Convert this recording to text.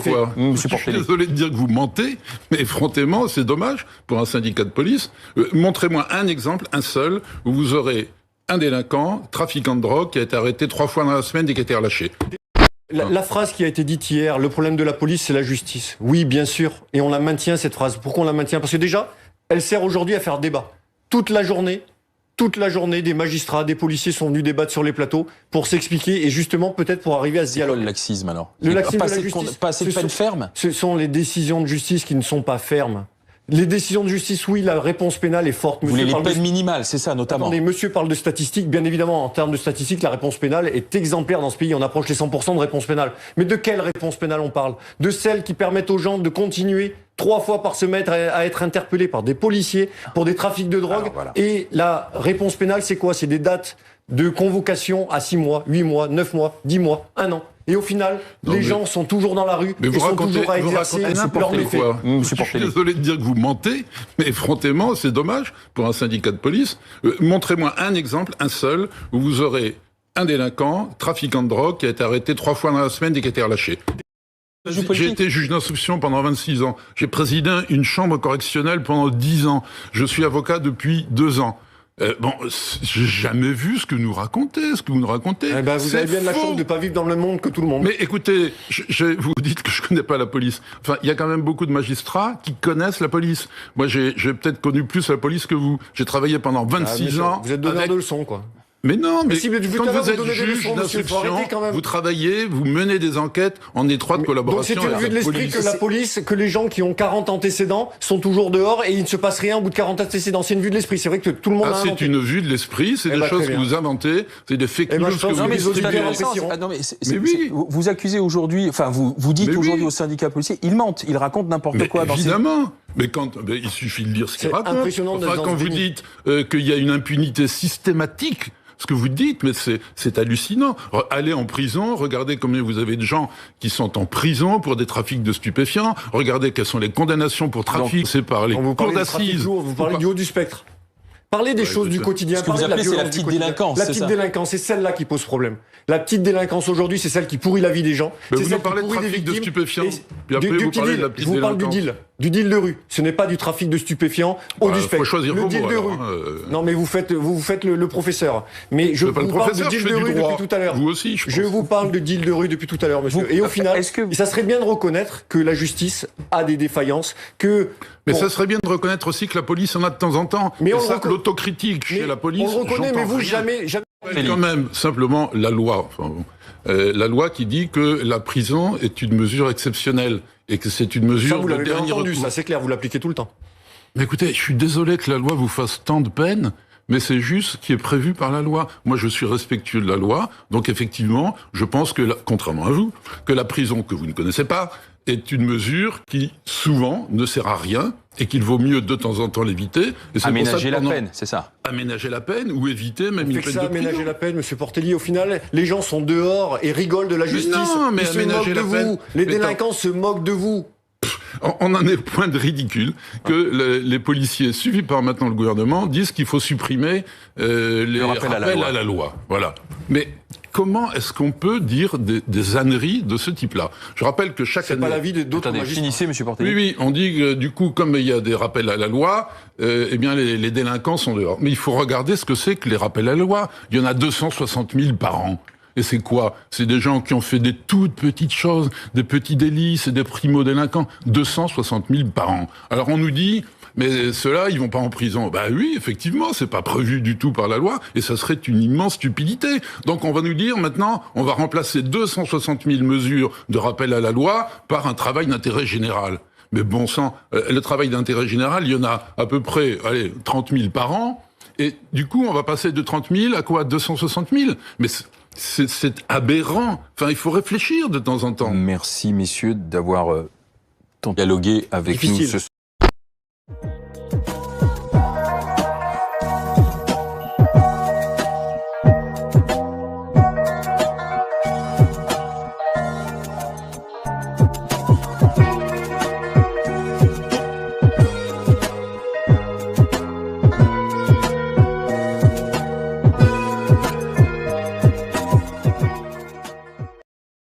Quoi. Je suis désolé de dire que vous mentez, mais effrontément, c'est dommage pour un syndicat de police. Montrez-moi un exemple, un seul, où vous aurez un délinquant, trafiquant de drogue, qui a été arrêté 3 fois dans la semaine et qui a été relâché. La phrase qui a été dite hier, le problème de la police, c'est la justice. Oui, bien sûr. Et on la maintient, cette phrase. Pourquoi on la maintient? Parce que déjà, elle sert aujourd'hui à faire débat. Toute la journée, des magistrats, des policiers sont venus débattre sur les plateaux pour s'expliquer et justement peut-être pour arriver à ce dialogue. Le laxisme alors? Le laxisme pas de la assez justice. Pas assez de peine ferme? Ce sont les décisions de justice qui ne sont pas fermes. Les décisions de justice, oui, la réponse pénale est forte. Vous voulez les peines minimales, c'est ça notamment? Attendez, monsieur parle de statistiques. Bien évidemment, en termes de statistiques, la réponse pénale est exemplaire dans ce pays. On approche les 100% de réponse pénale. Mais de quelle réponse pénale on parle? De celles qui permettent aux gens de continuer 3 fois par semaine à être interpellés par des policiers pour des trafics de drogue. Voilà. Et la réponse pénale, c'est quoi? C'est des dates de convocation à 6 mois, 8 mois, 9 mois, 10 mois, 1 an. Et au final, les gens sont toujours dans la rue et sont toujours à exercer leur méfait. Je suis désolé de dire que vous mentez, mais effrontément, c'est dommage pour un syndicat de police. Montrez-moi un exemple, un seul, où vous aurez un délinquant, trafiquant de drogue, qui a été arrêté 3 fois dans la semaine et qui a été relâché. J'ai été juge d'instruction pendant 26 ans. J'ai présidé une chambre correctionnelle pendant 10 ans. Je suis avocat depuis 2 ans. J'ai jamais vu ce que vous nous racontez. Vous avez bien de la chance de ne pas vivre dans le même monde que tout le monde. Mais écoutez, vous dites que je connais pas la police. Enfin, il y a quand même beaucoup de magistrats qui connaissent la police. Moi, j'ai peut-être connu plus la police que vous. J'ai travaillé pendant 26 ans. Vous êtes donneur de leçons, quoi. Mais non, mais si, quand vous êtes juge d'instruction, vous travaillez, vous menez des enquêtes en étroite collaboration. Donc c'est une vue de l'esprit que la police, que les gens qui ont 40 antécédents sont toujours dehors et il ne se passe rien au bout de 40 antécédents. C'est une vue de l'esprit. C'est vrai que tout le monde a inventé. C'est une vue de l'esprit, c'est des choses que vous inventez, c'est des fake news que vous distribuez. Vous accusez aujourd'hui, enfin vous dites aujourd'hui au syndicat policier, ils mentent, ils racontent n'importe quoi. Évidemment. Mais il suffit de lire ce qu'ils racontent. Impressionnant. Quand vous dites qu'il y a une impunité systématique, ce que vous dites, mais c'est hallucinant. Allez en prison, regardez combien vous avez de gens qui sont en prison pour des trafics de stupéfiants, regardez quelles sont les condamnations pour trafic, c'est par les cours d'assises. Vous parlez du haut du spectre. Parlez des choses du quotidien. Ce que vous appelez, c'est la petite délinquance. La petite délinquance, c'est celle-là qui pose problème. La petite délinquance aujourd'hui, c'est celle qui pourrit la vie des gens. Mais vous nous parlez de trafic de stupéfiants, puis après vous parlez de la petite délinquance. Je vous parle du deal de rue. Ce n'est pas du trafic de stupéfiants au du spectre. Faut choisir le deal de rue. Non, mais vous faites le professeur. Mais je vous parle de deal de rue depuis tout à l'heure. Vous aussi, je vous parle de deal de rue depuis tout à l'heure, monsieur. Et au final, ça serait bien de reconnaître que la justice a des défaillances, Mais ça serait bien de reconnaître aussi que la police en a de temps en temps. Mais l'autocritique chez la police. On le reconnaît, mais vous jamais. Quand même, simplement, la loi. La loi qui dit que la prison est une mesure exceptionnelle et que c'est une mesure de dernier recours. Ça, c'est clair, vous l'appliquez tout le temps. Mais écoutez, je suis désolé que la loi vous fasse tant de peine, mais c'est juste ce qui est prévu par la loi. Moi, je suis respectueux de la loi, donc effectivement, je pense que, contrairement à vous, que la prison que vous ne connaissez pas est une mesure qui, souvent, ne sert à rien et qu'il vaut mieux de temps en temps l'éviter. Aménager la peine, c'est ça. Aménager la peine ou éviter même une peine de prison. Aménager la peine, monsieur Portelli. Au final, les gens sont dehors et rigolent de la justice. Non, mais aménager la peine. Les délinquants se moquent de vous. On en est au point de ridicule que les policiers, suivis par maintenant le gouvernement, disent qu'il faut supprimer les rappels à la loi. Voilà. Mais comment est-ce qu'on peut dire des âneries de ce type-là? Je rappelle que chaque année... C'est pas l'avis d'autres magistrats. Finissez, monsieur Portelli. Oui, on dit que du coup, comme il y a des rappels à la loi, eh bien les délinquants sont dehors. Mais il faut regarder ce que c'est que les rappels à la loi. Il y en a 260 000 par an. Et c'est quoi? C'est des gens qui ont fait des toutes petites choses, des petits délits, c'est des primo-délinquants. 260 000 par an. Alors on nous dit, mais ceux-là, ils vont pas en prison. Bah oui, effectivement, c'est pas prévu du tout par la loi, et ça serait une immense stupidité. Donc on va nous dire maintenant, on va remplacer 260 000 mesures de rappel à la loi par un travail d'intérêt général. Mais bon sang, le travail d'intérêt général, il y en a à peu près, 30 000 par an, et du coup, on va passer de 30 000 à quoi? 260 000. Mais c'est aberrant. Enfin, il faut réfléchir de temps en temps. Merci, messieurs, d'avoir dialogué avec nous ce soir.